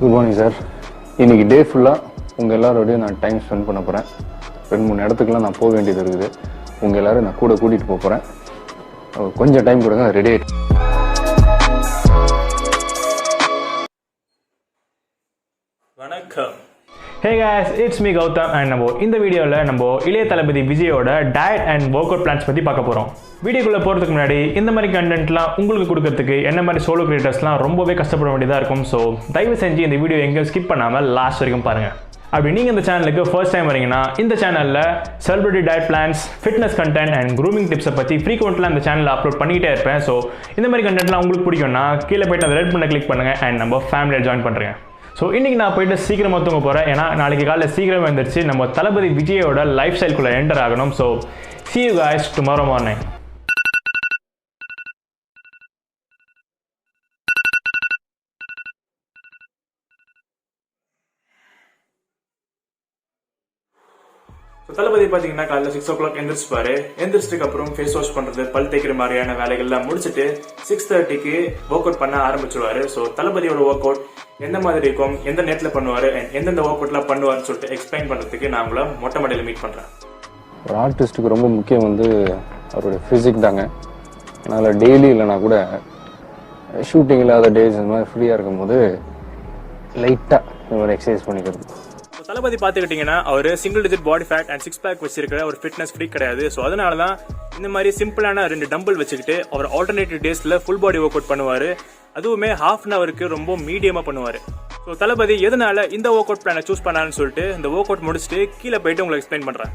Good morning sir. இன்றைக்கி டே ஃபுல்லாக உங்கள் எல்லாரோடையும் நான் டைம் ஸ்பெண்ட் பண்ண போகிறேன். 2-3 இடத்துக்குலாம் நான் போக வேண்டியது இருக்குது. உங்கள் எல்லோரும் நான் கூட கூட்டிகிட்டு போக போகிறேன். கொஞ்சம் டைம் கொடுங்க, ரெடி ஆகிட்டு. வணக்கம். Hey guys, it's me Gautam and நம்ம இந்த வீடியோவில் நம்ம இளைய தளபதி விஜயோட diet and workout plans பற்றி பார்க்க போகிறோம். வீடியோக்குள்ளே போகிறதுக்கு முன்னாடி இந்த மாதிரி கண்டென்ட்லாம் உங்களுக்கு கொடுக்கறதுக்கு என்ன மாதிரி சோலோ கிரியேட்டர்ஸ்லாம் ரொம்பவே கஷ்டப்பட வேண்டியதாக இருக்கும். ஸோ தயவு செஞ்சு இந்த வீடியோ எங்கேயும் ஸ்கிப் பண்ணாமல் லாஸ்ட் வரைக்கும் பாருங்கள். அப்படி நீங்கள் இந்த சேனலுக்கு ஃபர்ஸ்ட் டைம் வரீங்கன்னா இந்த சேனலில் celebrity diet plans, fitness content and grooming டிப்ஸை பற்றி ஃப்ரீக்வெண்ட்லாம் இந்த சேனலில் அப்லோட் பண்ணிகிட்டே இருப்பேன். ஸோ இந்த மாதிரி கண்டென்ட்லாம் உங்களுக்கு பிடிக்கும்னா கீழே போய்ட்டு அந்த ரெட் பண்ண கிளிக் பண்ணுங்கள் அண்ட் நம்ம ஃபேமிலியை ஜாயின் பண்ணுறேன். ஸோ இன்றைக்கி நான் போயிட்டு சீக்கிரமாக தூங்க போகிறேன். ஏன்னா நாளைக்கு காலையில் சீக்கிரமாக வந்துருச்சு நம்ம தளபதி விஜயோட லைஃப் ஸ்டைல்குள்ளே என்டர் ஆகணும். So see you guys tomorrow morning. தளபதி பார்த்தீங்கன்னா காலையில் 6 o'clock எந்திரிச்சுப்பாரு. எந்திரிச்சதுக்கு அப்புறம் ஃபேஸ் வாஷ் பண்றது, பல் தேய்க்கிற மாதிரியான வேலைகள்லாம் முடிச்சுட்டு 6:30க்கு ஒர்க் அவுட் பண்ண ஆரம்பிச்சிருவாரு. ஸோ தளபதியோட ஒர்க் அவுட் எந்த மாதிரி இருக்கும், எந்த நேரத்தில் பண்ணுவாரு, எந்தெந்த ஒர்க் அவுட்லாம் பண்ணுவாருன்னு சொல்லிட்டு எக்ஸ்பிளைன் பண்றதுக்கு நான் உங்களை மொட்டை மாடியில் மீட் பண்றேன். ஒரு ஆர்டிஸ்ட்டுக்கு ரொம்ப முக்கியம் அவருடைய ஃபிசிக் தாங்க. அதனால் டெய்லி இல்லைனா கூட ஷூட்டிங் இல்லாத டேஸ் இந்த மாதிரி ஃப்ரீயாக இருக்கும்போது லைட்டாக இந்த மாதிரி எக்ஸசைஸ் பண்ணிக்கிறது. தளபதி பாத்துக்கிட்டீங்கன்னா அவர் single digit body fat and 6 pack வச்சிருக்கிற ஒரு ஃபிட்னஸ் ஃப்ரீ கிடையாது. ஸோ அதனாலதான் இந்த மாதிரி சிம்பிளான 2 டம்பிள் வச்சுக்கிட்டு அவர் ஆல்டர்னேட்டிவ் டேஸ்ல ஃபுல் பாடி ஒர்க் அவுட் பண்ணுவாரு. அதுவுமே ½ அன் ஹவருக்கு ரொம்ப மீடியமா பண்ணுவாரு. ஸோ தளபதி எதனால இந்த ஒர்க் அவுட் பிளானை சூஸ் பண்ணாருன்னு சொல்லிட்டு இந்த ஒர்க் அவுட் முடிச்சுட்டு கீழே போயிட்டு உங்களுக்கு எக்ஸ்பிளைன் பண்றேன்.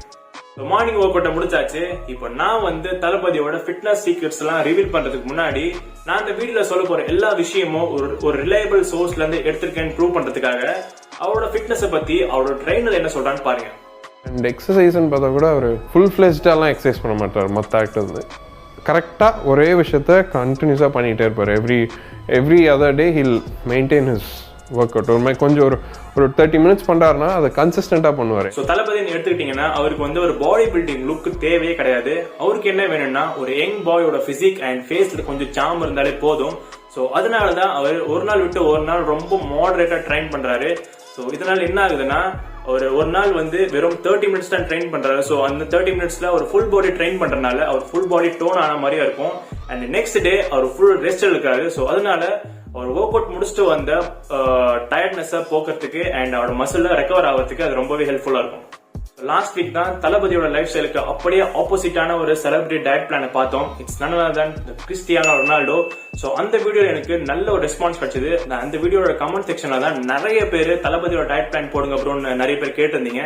மார்னிங் ஒர்க் அவுட் முடிச்சாச்சு. இப்போ நான் தளபதியோட ஃபிட்னஸ் சீக்ரெட்ஸ் எல்லாம் ரிவீல் பண்றதுக்கு முன்னாடி நான் இந்த வீடியோல சொல்ல போற எல்லா விஷயமும் ஒரு ரிலையபிள் சோர்ஸ்ல இருந்து எடுத்திருக்கேன்னு ப்ரூவ் பண்றதுக்காக அவரோட ஃபிட்னஸ் பத்தி அவரோட ட்ரெயினர் என்ன சொல்றான்னு பாருங்க. அண்ட் எக்ஸசைஸ்ன்னு பார்த்தா கூட அவர் ஃபுல் ஃபிளெஜ்டாலாம் எக்ஸசைஸ் பண்ண மாட்டார். மற்ற ஆக்டர்ஸ் கரெக்டாக ஒரே விஷயத்த கண்டினியூஸாக பண்ணிகிட்டே இருப்பார். Every other day he'll maintain his workout. ஒரு மாதிரி கொஞ்சம் ஒரு 30 minutes பண்ணுறாருன்னா அதை கன்சிஸ்டண்டாக பண்ணுவார். ஸோ தளபதினு எடுத்துக்கிட்டீங்கன்னா அவருக்கு ஒரு பாடி பில்டிங் லுக் தேவையே கிடையாது. அவருக்கு என்ன வேணும்னா ஒரு யங் பாயோட பிசிக் அண்ட் ஃபேஸ்ல கொஞ்சம் சாம் இருந்தாலே போதும். ஸோ அதனாலதான் அவர் ஒரு நாள் விட்டு ஒரு நாள் ரொம்ப மாடரேட்டா ட்ரைன் பண்றாரு. ஸோ இதனால என்ன ஆகுதுன்னா ஒரு நாள் வெறும் 30 minutes தான் ட்ரெயின் பண்றாரு. ஸோ அந்த 30 minutesல ஒரு ஃபுல் பாடி ட்ரெயின் பண்றதுனால அவர் ஃபுல் பாடி டோன் ஆன மாதிரியா இருக்கும். அண்ட் நெக்ஸ்ட் டே அவர் ஃபுல் ரெஸ்ட் எடுக்காரு. ஸோ அதனால அவர் ஒர்க் அவுட் முடிச்சுட்டு வந்த டயர்ட்னஸ் போக்குறதுக்கு அண்ட் அவரோட மசில் ரெக்கவர் ஆகிறதுக்கு அது ரொம்பவே ஹெல்ப்ஃபுல்லா இருக்கும். லாஸ்ட் வீக் தான் தளபதியோட லைஃப் ஸ்டைலுக்கு அப்படியே ஆப்போசிட்டான ஒரு செலிபிரிட்டி டயட் பிளானை பார்த்தோம். It's none other than Cristiano Ronaldo. So அந்த வீடியோ எனக்கு நல்ல ஒரு ரெஸ்பான்ஸ் கிடைச்சது. நான் அந்த வீடியோட கமெண்ட் செக்ஷன்ல தான் நிறைய பேர் தளபதியோட டயட் பிளான் போடுங்க அப்புறம் நிறைய பேர் கேட்டிருந்தீங்க.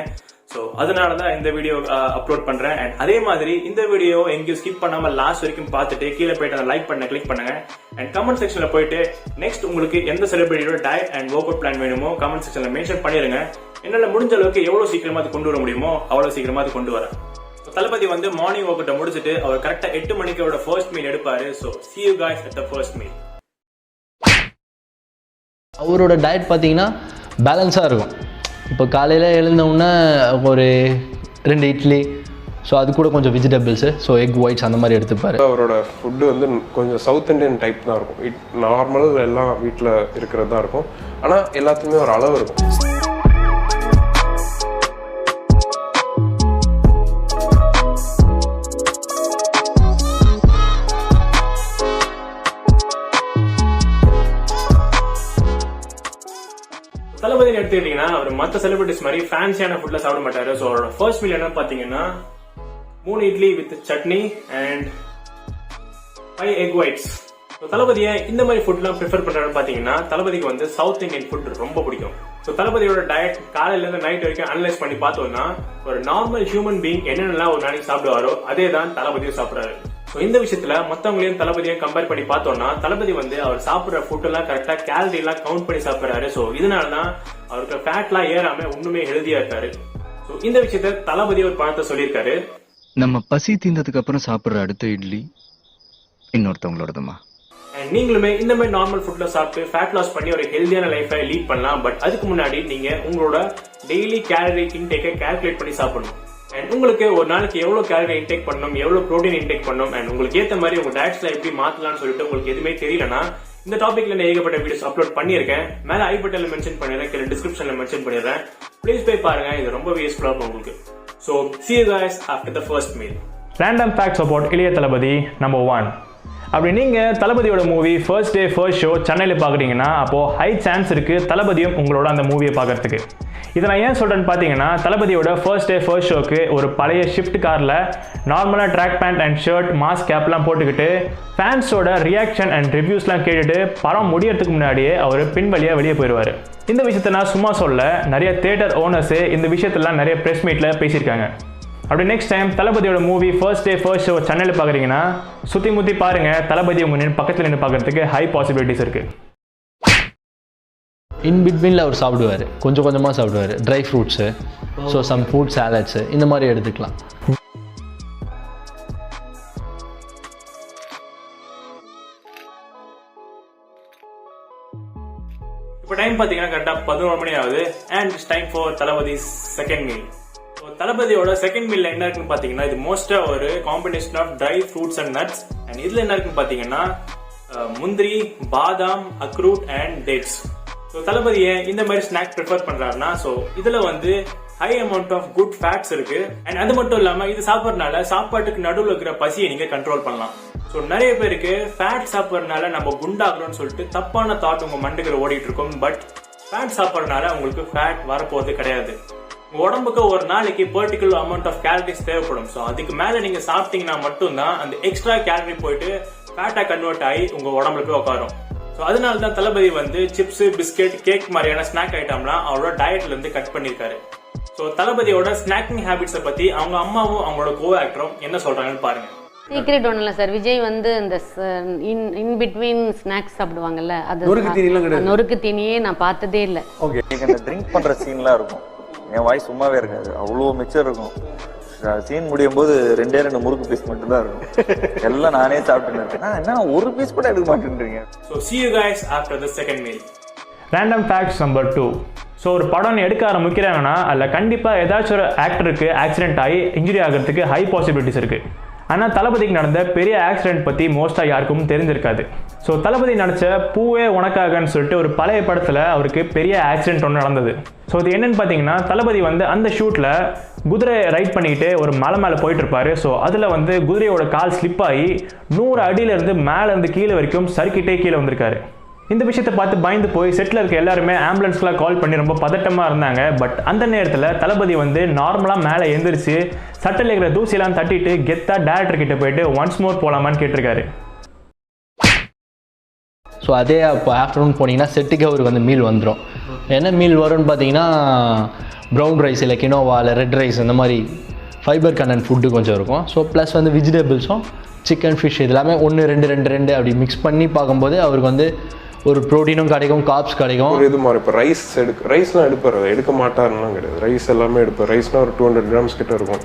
ஸோ அதனாலதான் இந்த வீடியோ அப்லோட் பண்றேன். அண்ட் அதே மாதிரி இந்த வீடியோ எங்கேயும் ஸ்கிப் பண்ணாம லாஸ்ட் வரைக்கும் பார்த்துட்டு கீழே போயிட்டு அந்த லைக் பண்ண கிளிக் பண்ணுங்க. அண்ட் கமெண்ட் செக்ஷன்ல போயிட்டு நெக்ஸ்ட் உங்களுக்கு எந்த செலிபிரிட்டியோட diet and workout plan வேணுமோ கமெண்ட் செக்ஷன்ல மென்ஷன் பண்ணிருங்க. என்னால முடிஞ்ச அளவுக்கு எவ்வளவு சீக்கிரமா அது கொண்டு வர முடியுமோ அவ்வளவு சீக்கிரமா அது கொண்டு வரேன். தளபதி மார்னிங் ஒர்க் அவுட் முடிச்சுட்டு அவர் கரெக்டா 8 மணிக்கு அவரோட ஃபர்ஸ்ட் மீல் எடுப்பாரு. So see you guys at the first meal. அவரோட டயட் பார்த்தீங்கன்னா பேலன்ஸாக இருக்கும். இப்போ காலையில் எழுந்தவுடனே ஒரு 2 இட்லி, ஸோ அது கூட கொஞ்சம் வெஜிடபிள்ஸு, ஸோ எக் ஒயிட்ஸ் அந்த மாதிரி எடுத்துப்பார். அவரோட ஃபுட்டு கொஞ்சம் சவுத் இண்டியன் டைப் தான் இருக்கும். நார்மல் எல்லாம் வீட்டில் இருக்கிறது தான் இருக்கும். ஆனால் எல்லாத்துக்குமே ஒரு அளவு இருக்கும். தளபதி எடுத்துக்கிட்டீங்கன்னா அவர் மற்ற செலிபிரிட்டிஸ் மாதிரி ஃபேன்சியான ஃபுட்ல சாப்பிட மாட்டாரு. ஸோ அவரோட ஃபர்ஸ்ட் மீல் என்ன பாத்தீங்கன்னா 3 idli with chutney and 5 egg whites. தளபதியை இந்த மாதிரி ஃபுட்லாம் ப்ரிஃபர் பண்றாருன்னு பாத்தீங்கன்னா தளபதிக்கு சவுத் இந்தியன் ஃபுட் ரொம்ப பிடிக்கும். ஸோ தளபதியோட டயட் காலையில இருந்து நைட் வரைக்கும் அனலைஸ் பண்ணி பார்த்தோம்னா ஒரு நார்மல் ஹியூமன் பீயிங் என்னென்னலாம் ஒரு நாளைக்கு சாப்பிடுவாரோ அதே தான் தளபதியும் சாப்பிடுறாரு. ஸோ இந்த விஷயத்துல மத்தவங்களையும் தளபதியும் கம்பேர் பண்ணி பார்த்தோம்னா தளபதி அவர் சாப்பிடுற ஃபுட் எல்லாம் கரெக்டா கேலரி எல்லாம் கவுண்ட் பண்ணி சாப்பிடுறாரு. ஸோ இதனாலதான் அவருக்கு ஃபேட் எல்லாம் ஏறாம ஒண்ணுமே ஹெல்தியா இருக்காரு. ஸோ இந்த விஷயத்த தளபதி ஒரு பணத்தை சொல்லியிருக்காரு. நம்ம பசி தீர்ந்ததுக்கு அப்புறம் சாப்பிடுற அடுத்த இட்லி இன்னொருத்தவங்களோடதுமா. நீங்களுமே இந்த மாதிரி நார்மல் ஃபுட்ல சாப்பிட்டு ஃபேட் லாஸ் பண்ணி ஒரு ஹெல்தியான லைஃபை லீட் பண்ணலாம். பட் அதுக்கு முன்னாடி நீங்க உங்களோட டெய்லி கேலரி இன்டேக்கை கால்குலேட் பண்ணி சாப்பிடணும். அண்ட் உங்களுக்கு ஒரு நாளைக்கு எவ்வளவு கேலரி இன்டேக் பண்ணணும், எவ்வளவு ப்ரோட்டீன் இன்டேக் பண்ணணும், அண்ட் உங்களுக்கு ஏற்ற மாதிரி உங்க டயட்ஸ்ல எப்படி மாத்தலாம்னு சொல்லிட்டு உங்களுக்கு எதுவுமே தெரியலன்னா இந்த டாபிக்ல நான் ஏகப்பட்ட வீடியோஸ் அப்லோட் பண்ணியிருக்கேன். மேல ஐ பட்டன்ல மென்ஷன் பண்ணிடுறேன், கீழே டிஸ்கிரிப்ஷன்ல மென்ஷன் பண்ணிடுறேன். ப்ளீஸ் போய் பாருங்க, இது ரொம்ப யூஸ்ஃபுல்லா இருக்கும் உங்களுக்கு. So see you guys after the first meal. Random facts about இளைய தளபதி நம்பர் 1. அப்படி நீங்கள் தளபதியோட movie first day first show சென்னையில் பார்க்குறீங்கன்னா அப்போது ஹை சான்ஸ் இருக்குது தளபதியும் உங்களோட அந்த மூவியை பார்க்குறதுக்கு. இதை நான் ஏன் சொல்கிறேன்னு பார்த்தீங்கன்னா, தளபதியோட ஃபர்ஸ்ட் டே ஃபர்ஸ்ட் ஷோக்கு ஒரு பழைய ஷிஃப்ட் காரில் நார்மலாக track pant and shirt mask கேப்லாம் போட்டுக்கிட்டு ஃபேன்ஸோட ரியாக்ஷன் அண்ட் ரிவ்யூஸ்லாம் கேட்டுட்டு படம் முடியறதுக்கு முன்னாடியே அவர் பின்வழியாக வெளியே போயிடுவார். இந்த விஷயத்தை நான் சும்மா சொல்ல, நிறைய தியேட்டர் ஓனர்ஸு இந்த விஷயத்தெல்லாம் நிறைய ப்ரெஸ் மீட்டில் பேசியிருக்காங்க. அப்படி நெக்ஸ்ட் டைம் தளபதியோட movie first day first show சென்னையில் பார்க்குறீங்கன்னா சுற்றி முற்றி பாருங்கள், தளபதி உங்கள் பக்கத்தில் நின்று பார்க்குறதுக்கு ஹை பாசிபிலிட்டிஸ் இருக்குது. இன் பிட்வீனில் அவர் சாப்பிடுவார், கொஞ்சம் கொஞ்சமாக சாப்பிடுவார். Dry fruits, so some fruit salads இந்த மாதிரி எடுத்துக்கலாம். இப்போ டைம் பார்த்தீங்கன்னா கரெக்டாக 11 மணி ஆகுது. And it's time for Thalapathy second meal. தளபதியோட செகண்ட் மீல்ல என்ன இருக்குன்னு பாத்தீங்கன்னா, இது மோஸ்டா ஒரு combination of dry fruits and nuts. And இதுல என்ன இருக்குன்னு பாத்தீங்கன்னா முந்திரி, பாதாம், அக்ரூட் அண்ட் டேட்ஸ். ஸோ தளபதி ஏன் இந்த மாதிரி ஸ்நாக் ப்ரிஃபர் பண்றாருன்னா, ஸோ இதுல வந்து high amount of good fats இருக்கு. அண்ட் அது மட்டும் இல்லாம இது சாப்பிட்றதுனால சாப்பாட்டுக்கு நடுவில் இருக்கிற பசியை நீங்க கண்ட்ரோல் பண்ணலாம். ஸோ நிறைய பேருக்கு ஃபேட் சாப்பிட்றதுனால நம்ம குண்டாகிறோம்னு சொல்லிட்டு தப்பான தாட் உங்க மண்டுக்கிற ஓடிட்டு இருக்கும். பட் ஃபேட் சாப்பிட்றதுனால உங்களுக்கு ஃபேட் வரப்போறது கிடையாது. உடம்புக்கு ஒரு நாளைக்கு பர்டிகுலர் அமௌண்ட் ஆஃப் கேலரிஸ் தேவைப்படும். ஸோ அதுக்கு மேல நீங்க சாப்பிட்டீங்கன்னா மட்டும்தான் அந்த எக்ஸ்ட்ரா கேலரி போயிட்டு ஃபேட்டா கன்வெர்ட் ஆகி உங்க உடம்புல போய் உட்காரும். ஸோ அதனால தான் தளபதி வந்து சிப்ஸ், பிஸ்கெட், கேக் மாதிரியான ஸ்நாக் ஐட்டம்லாம் அவரோட டயட்ல இருந்து கட் பண்ணிருக்காரு. ஸோ தளபதியோட ஸ்நாக்கிங் ஹேபிட்ஸை பத்தி அவங்க அம்மாவும் அவங்களோட கோ ஆக்டரும் என்ன சொல்றாங்கன்னு பாருங்க. சீக்ரெட் ஒன்றும் இல்லை சார். விஜய் வந்து இந்த இன் பிட்வீன் ஸ்நாக்ஸ் சாப்பிடுவாங்கல்ல, அது நொறுக்கு தீனியே நான் பார்த்ததே இல்லை. ஓகே, இந்த ட்ரிங்க் பண்ற சீன்லாம் இருக்கும், என் வாய் சும்மாவே இருக்காது, அவ்வளோ மிச்சம் இருக்கும். சீன் முடியும் போது 2 முறுக்கு பீஸ் மட்டும் தான் இருக்கும். எல்லாம் நானே சாப்பிட்டுன்னு இருக்கேன். என்ன ஒரு பீஸ் கூட எடுக்க மாட்டேன்றீங்க. So see you guys after the second meal. Random facts number 2. So ஒரு படம் எடுக்க ஆரம்பிக்கிறாங்கன்னா அதில் கண்டிப்பாக ஏதாச்சும் ஒரு ஆக்டருக்கு ஆக்சிடென்ட் ஆகி இன்ஜுரி ஆகிறதுக்கு ஹை பாசிபிலிட்டிஸ் இருக்குது. ஆனால் தளபதிக்கு நடந்த பெரிய ஆக்சிடென்ட் பற்றி மோஸ்ட்டாக யாருக்கும் தெரிஞ்சிருக்காது. ஸோ தளபதி நடித்த பூவே உனக்காகன்னு சொல்லிட்டு ஒரு பழைய படத்தில் அவருக்கு பெரிய ஆக்சிடென்ட் ஒன்று நடந்தது. ஸோ இது என்னன்னு பார்த்தீங்கன்னா, தளபதி வந்து அந்த ஷூட்டில் குதிரை ரைட் பண்ணிக்கிட்டு ஒரு மலை மேலே போயிட்டு இருப்பாரு. ஸோ அதில் வந்து குதிரையோட கால் ஸ்லிப் ஆகி 100 அடியிலேருந்து மேலேருந்து கீழே வரைக்கும் சறுக்கிட்டே கீழே வந்திருக்காரு. இந்த விஷயத்தை பார்த்து பயந்து போய் செட்டில் இருக்க எல்லாருமே ஆம்புலன்ஸ்லாம் கால் பண்ணி ரொம்ப பதட்டமாக இருந்தாங்க. பட் அந்த நேரத்தில் தளபதி வந்து நார்மலாக மேலே எழுந்திரிச்சு சட்டில் இருக்கிற தூசியெல்லாம் தட்டிட்டு கெத்தா டேரக்டர் கிட்ட போயிட்டு ஒன்ஸ் மோர் போகலாமான்னு கேட்டிருக்காரு. ஸோ அதே அப்போ ஆஃப்டர்நூன் போனீங்கன்னா செட்டுக்கு அவருக்கு வந்து மீல் வந்துடும். என்ன மீல் வரும்னு பார்த்தீங்கன்னா, ப்ரௌன் ரைஸ் இல்லை கினோவா இல்லை ரெட் ரைஸ் இந்த மாதிரி ஃபைபர் கண்டென்ட் ஃபுட்டு கொஞ்சம் இருக்கும். ஸோ ப்ளஸ் வந்து வெஜிடபிள்ஸும் சிக்கன், ஃபிஷ் இது எல்லாமே 1 2 2 அப்படி மிக்ஸ் பண்ணி பார்க்கும்போது அவருக்கு வந்து ஒரு ப்ரோட்டீனும் கிடைக்கும், கார்ப்ஸ் கிடைக்கும். ஒரு இது மாதிரி இப்போ ரைஸ்லாம் எடுப்பார், எடுக்க மாட்டாருலாம் கிடையாது. ரைஸ் எல்லாமே எடுப்பார். ரைஸ்னால் ஒரு 200 கிராம்ஸ் கிட்ட இருக்கும்.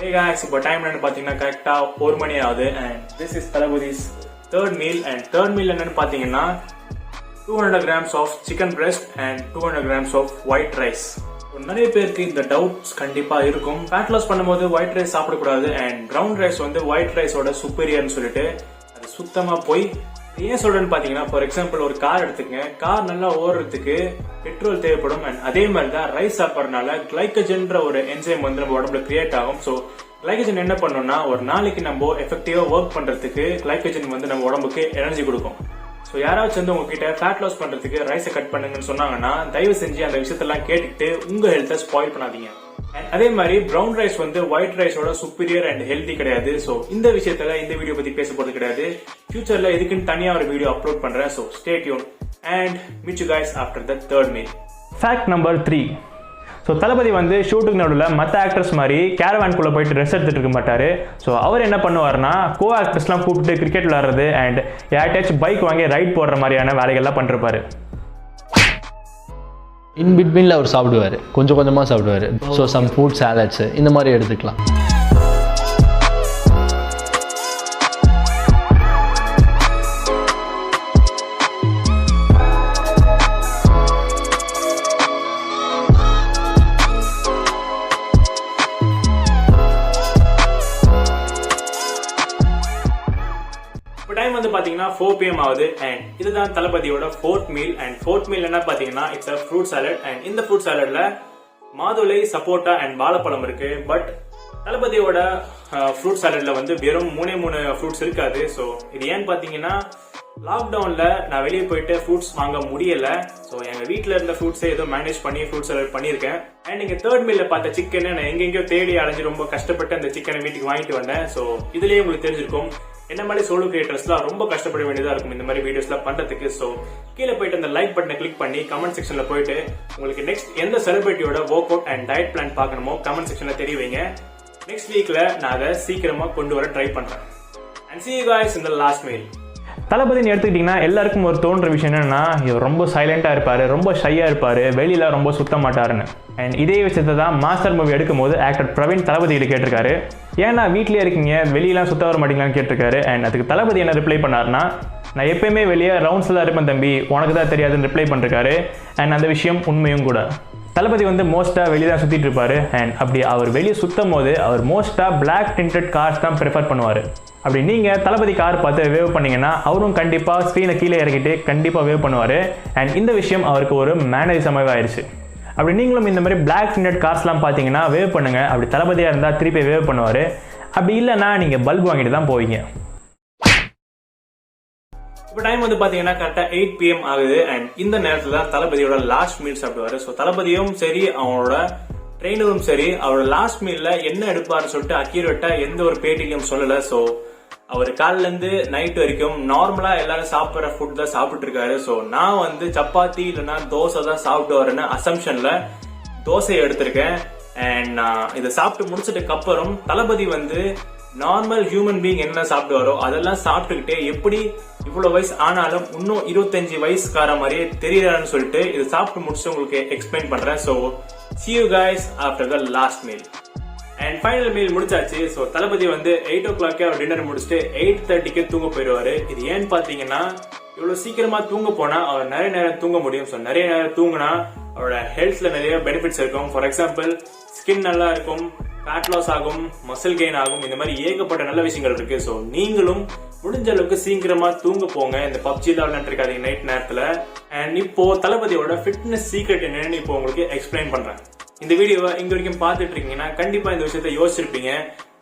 Hey guys, இப்போ டைம் என்னன்னு பாத்தீங்கன்னா கரெக்டா 1 மணி ஆகுது. And this is Thalapathy's third meal. And third meal என்னன்னு பாத்தீங்கன்னா 200 grams of chicken breast and 200 grams of white rice. நிறைய பேருக்கு இந்த டவுட்ஸ் கண்டிப்பா இருக்கும். ஃபேட் லாஸ் பண்ணும்போது ஒயிட் ரைஸ் சாப்பிடக்கூடாது அண்ட் ப்ரௌன் ரைஸ் வந்து ஒயிட் ரைஸோட சுப்பீரியர்னு சொல்லிட்டு அது சுத்தமா போய். ஏன் சொல்றேன்னு பாத்தீங்கன்னா, ஃபார் எக்ஸாம்பிள் ஒரு கார் எடுத்துக்கங்க. கார் நல்லா ஓடுறதுக்கு பெட்ரோல் தேவைப்படும். அண்ட் அதே மாதிரி தான் ரைஸ் சாப்பிட்றதுனால கிளைக்கஜன்ற ஒரு என்சைம் வந்து நம்ம உடம்புல கிரியேட் ஆகும். ஸோ கிளைக்கஜன் என்ன பண்ணணும்னா, ஒரு நாளைக்கு நம்ம எஃபெக்டிவா ஒர்க் பண்றதுக்கு கிளைக்கஜன் வந்து நம்ம உடம்புக்கு எனர்ஜி கொடுக்கும். ஸோ யாராச்சும் வந்து உங்ககிட்ட ஃபேட் லாஸ் பண்றதுக்கு ரைஸை கட் பண்ணுங்கன்னு சொன்னாங்கன்னா, தயவு செஞ்சு அந்த விஷயத்தெல்லாம் கேட்டுட்டு உங்க ஹெல்த்தை ஸ்பாயில் பண்ணாதீங்க. அதே மாதிரி ப்ரௌன் ரைஸ் வந்து ஒயிட் ரைஸோட சுப்பீரியர் அண்ட் ஹெல்தி கிடையாது. ஸோ இந்த விஷயத்துல இந்த வீடியோ பத்தி பேச போறது கிடையாது. ஃபியூச்சர்ல இதுக்குன்னு தனியா ஒரு வீடியோ அப்லோட் பண்றேன். So stay tune and meet you guys after the third meal. Fact number 3. So Thalapathy வந்து ஷூட்டுக்கு நடுவில் மற்ற ஆக்டர்ஸ் மாதிரி கேரவான்குள்ளே போயிட்டு ட்ரெஸ் எடுத்துட்டு இருக்க மாட்டார். ஸோ அவர் என்ன பண்ணுவார்னா, கோ ஆக்டர்ஸ்லாம் கூப்பிட்டு கிரிக்கெட் விளாட்றது அண்ட் யார்ட்டாச்சும் பைக் வாங்கி ரைட் போடுற மாதிரியான வேலைகள்லாம் பண்ணிருப்பாரு. இன் பிட்வீனில் அவர் சாப்பிடுவார், கொஞ்சம் கொஞ்சமாக சாப்பிடுவார். ஸோ சம் ஃப்ரூட் சாலட்ஸு இந்த மாதிரி எடுத்துக்கலாம். டைம் வந்து பாத்தீங்கன்னா 4 PM ஆகுது அண்ட் இதுதான் தளபதியோட 4th meal. And 4th meal என்ன பாத்தீங்கன்னா it's a fruit salad. And இந்த ஃப்ரூட் சாலட்ல மாதுளை, சப்போட்டா அண்ட் வாழைப்பழம் இருக்கு. பட் தளபதியோட ஃப்ரூட் சாலட்ல வந்து வெறும் 3 ஃப்ரூட்ஸ் இருக்காது. ஸோ இது ஏன்னு பாத்தீங்கன்னா லாக்டவுன்ல நான் வெளியே போயிட்டு ஃப்ரூட்ஸ் வாங்க முடியல. ஸோ எங்க வீட்டுல இருந்த ஃப்ரூட்ஸை ஏதோ மேனேஜ் பண்ணி ஃப்ரூட் சாலட் பண்ணியிருக்கேன். அண்ட் நீங்க 3rd மீல்ல பார்த்த சிக்கன் நான் எங்கெங்கயோ தேடி அலைஞ்சு ரொம்ப கஷ்டப்பட்டு அந்த சிக்கனை வீட்டுக்கு வாங்கிட்டு வந்தேன். ஸோ இதுலயே உங்களுக்கு தெரிஞ்சிருக்கும் என்ன மாதிரி சோலோ கிரியேட்டர்ஸ்லாம் ரொம்ப கஷ்டப்பட வேண்டியதா இருக்கும் இந்த மாதிரி வீடியோஸ்லாம் பண்றதுக்கு. ஸோ கீழே போயிட்டு அந்த லைக் பட்டனை கிளிக் பண்ணி கமெண்ட் செக்ஷன்ல போயிட்டு உங்களுக்கு நெக்ஸ்ட் எந்த செலிபிரிட்டியோட workout and diet plan பார்க்கணுமோ கமெண்ட் செக்ஷன்ல தெரிவிங்க. நெக்ஸ்ட் வீக்ல நான் அதை சீக்கிரமா கொண்டு வர ட்ரை பண்றேன். And see you guys in the last meal. தளபதினு எடுத்துக்கிட்டிங்கன்னா எல்லாருக்கும் ஒரு தோன்ற விஷயம் என்னன்னா இவர் ரொம்ப சைலண்டாக இருப்பார், ரொம்ப ஷையாக இருப்பார், வெளியில ரொம்ப சுத்த மாட்டாருன்னு. அண்ட் இதே விஷயத்தை தான் மாஸ்டர் மூவி எடுக்கும்போது ஆக்டர் பிரவீன் தளபதி கிட்ட கேட்டிருக்காரு, ஏன்னா வீட்லேயே இருக்கீங்க வெளியெல்லாம் சுத்த வர மாட்டீங்களான்னு கேட்டிருக்காரு. அண்ட் அதுக்கு தளபதி என்ன ரிப்ளை பண்ணாருன்னா, நான் எப்பயுமே வெளியே ரவுண்ட்ஸில் தான் இருப்பேன் தம்பி, உனக்கு தான் தெரியாதுன்னு ரிப்ளை பண்ணிருக்காரு. அண்ட் அந்த விஷயம் உண்மையும் கூட. தளபதி வந்து மோஸ்ட்டாக வெளியே தான் சுற்றிட்டு இருப்பார். அண்ட் அப்படி அவர் வெளியே சுற்றும் போது அவர் மோஸ்ட்டாக பிளாக் டிண்டட் கார்ஸ் தான் ப்ரிஃபர் பண்ணுவார். அப்படி நீங்கள் தளபதி கார் பார்த்து வேவ் பண்ணிங்கன்னா அவரும் கண்டிப்பாக ஸ்க்ரீனை கீழே இறக்கிட்டு கண்டிப்பாக வேவ் பண்ணுவார். அண்ட் இந்த விஷயம் அவருக்கு ஒரு மேனரிசமாகவே ஆயிடுச்சு. அப்படி நீங்களும் இந்த மாதிரி பிளாக் டிண்டட் கார்ஸ்லாம் பார்த்தீங்கன்னா வேவ் பண்ணுங்கள். அப்படி தளபதியாக இருந்தால் திருப்பி வேவ் பண்ணுவார். அப்படி இல்லைன்னா நீங்கள் பல்ப் வாங்கிட்டு தான் போவீங்க. இப்போ டைம் வந்து பாத்தீங்கன்னா கரெக்டா 8 PM ஆகுது. அண்ட் இந்த நேரத்துல தான் தளபதியோட லாஸ்ட் மீல் சாப்பிடுவாரு. ஸோ தளபதியும் சரி அவனோட ட்ரெயினரும் சரி அவரோட லாஸ்ட் மீல்ல என்ன எடுப்பாருன்னு சொல்லிட்டு அக்யூரேட்டா எந்த ஒரு பேட்டிலையும் சொல்லல. ஸோ அவர் காலில இருந்து நைட் வரைக்கும் நார்மலா எல்லாரும் சாப்பிட்ற ஃபுட் தான் சாப்பிட்டு இருக்காரு. ஸோ நான் வந்து சப்பாத்தி இல்லைன்னா தோசை தான் சாப்பிட்டு வரேன்னு அசம்ஷன்ல தோசையை எடுத்திருக்கேன். அண்ட் இதை சாப்பிட்டு முடிச்சதுக்கு அப்புறம் தளபதி வந்து நார்மல் ஹியூமன் பீயிங் என்ன சாப்பிடுவாரோ அதெல்லாம் சாப்பிட்டுக்கிட்டே எப்படி இவ்வளவு வயசு ஆனாலும் இன்னும் 25 வயசுக்கார மாதிரியே தெரியறான்னு சொல்லிட்டு இதை சாப்பிட்டு முடிச்சு உங்களுக்கு எக்ஸ்பிளைன் பண்றேன். So see you guys after the last meal. And final meal முடிச்சாச்சு. ஸோ தளபதி வந்து 8 o'clock அவர் டின்னர் முடிச்சுட்டு 8:30 தூங்க போயிடுவாரு. இது ஏன்னு பாத்தீங்கன்னா இவ்வளவு சீக்கிரமா தூங்க போனா அவர் நிறைய நேரம் தூங்க முடியும். ஸோ நிறைய நேரம் தூங்கினா அவரோட ஹெல்த்ல நிறைய பெனிஃபிட்ஸ் இருக்கும். ஃபார் எக்ஸாம்பிள் ஸ்கின் நல்லா இருக்கும், ஃபேட் லாஸ் ஆகும், மசில் கெயின் ஆகும், இந்த மாதிரி ஏகப்பட்ட நல்ல விஷயங்கள் இருக்கு. ஸோ நீங்களும் முடிஞ்ச அளவுக்கு சீக்கிரமா தூங்க போங்க. இந்த பப்ஜி விளையாண்டு இருக்காதீங்க நைட் நேரத்துல. அண்ட் இப்போ தளபதியோட ஃபிட்னஸ் சீக்ரெட் என்னன்னு இப்போ உங்களுக்கு எக்ஸ்பிளைன் பண்றேன். இந்த வீடியோவை இங்க வரைக்கும் பாத்துட்டு இருக்கீங்கன்னா கண்டிப்பா இந்த விஷயத்த யோசிச்சிருப்பீங்க.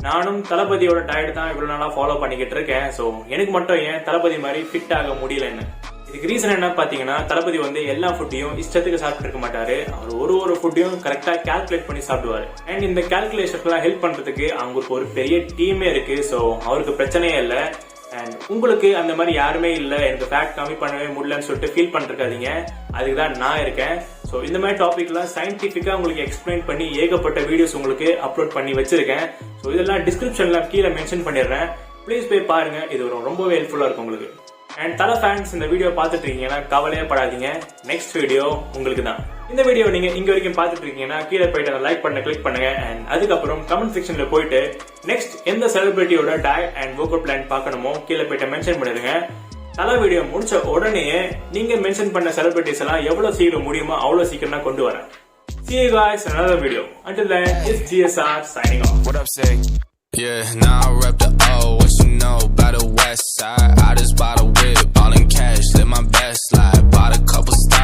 நானும் தளபதியோட டயட் தான் இவ்வளவு நாளா ஃபாலோ பண்ணிக்கிட்டு இருக்கேன். ஸோ எனக்கு மட்டும் ஏன் தளபதி மாதிரி ஃபிட் ஆக முடியலன்னு. இதுக்கு ரீசன் என்ன பாத்தீங்கன்னா தளபதி வந்து எல்லா ஃபுட்டையும் இஷ்டத்துக்கு சாப்பிட்டு இருக்க மாட்டாரு. அவர் ஒரு ஃபுட்டையும் கரெக்டா கால்குலேட் பண்ணி சாப்பிடுவாரு. அண்ட் இந்த கால்குலேஷன்லாம் ஹெல்ப் பண்றதுக்கு அவங்களுக்கு ஒரு பெரிய டீமே இருக்கு. ஸோ அவருக்கு பிரச்சனையே இல்லை. அண்ட் உங்களுக்கு அந்த மாதிரி யாருமே இல்லை, எனக்கு ஃபேட் கம்மி பண்ணவே முடியலன்னு சொல்லிட்டு ஃபீல் பண்ணிருக்காதீங்க. அதுக்கு தான் நான் இருக்கேன். ஸோ இந்த மாதிரி டாபிக்லாம் சயின்டிஃபிக்கா உங்களுக்கு எக்ஸ்பிளைன் பண்ணி ஏகப்பட்ட வீடியோஸ் உங்களுக்கு அப்லோட் பண்ணி வச்சிருக்கேன். ஸோ இதெல்லாம் டிஸ்கிரிப்ஷன்ல கீழே மென்ஷன் பண்ணிடுறேன். ப்ளீஸ் போய் பாருங்க, இது ரொம்பவே ஹெல்ப்ஃபுல்லா இருக்கும் உங்களுக்கு. அண்ட் தல ஃபேன்ஸ் இந்த வீடியோ பார்த்துட்டு இருக்கீங்கன்னா கவலையே படாதீங்க, நெக்ஸ்ட் வீடியோ உங்களுக்கு தான். இந்த வீடியோ நீங்க இங்க வரைக்கும் பார்த்துட்டு இருக்கீங்கன்னா கீழே போயிட்டு அந்த லைக் பண்ண கிளிக் பண்ணுங்க. அண்ட் அதுக்கப்புறம் கமெண்ட் செக்ஷன்ல போயிட்டு நெக்ஸ்ட் எந்த செலிபிரிட்டியோட diet and workout plan பார்க்கணுமோ கீழே போயிட்டு மென்ஷன் பண்ணிடுங்க. தல வீடியோ முடிச்ச உடனே நீங்க மென்ஷன் பண்ண செலிபிரிட்டிஸ் எல்லாம் எவ்வளவு சீக்கிரம் முடியுமோ அவ்வளவு சீக்கிரம் நான் கொண்டு வரேன். See you guys in another video. Until then, it's GSR signing off. What up, say? Yeah, now I rep the O. What you know about the West Side? I just bought a whip, all in cash, live my best life. Bought a couple styles.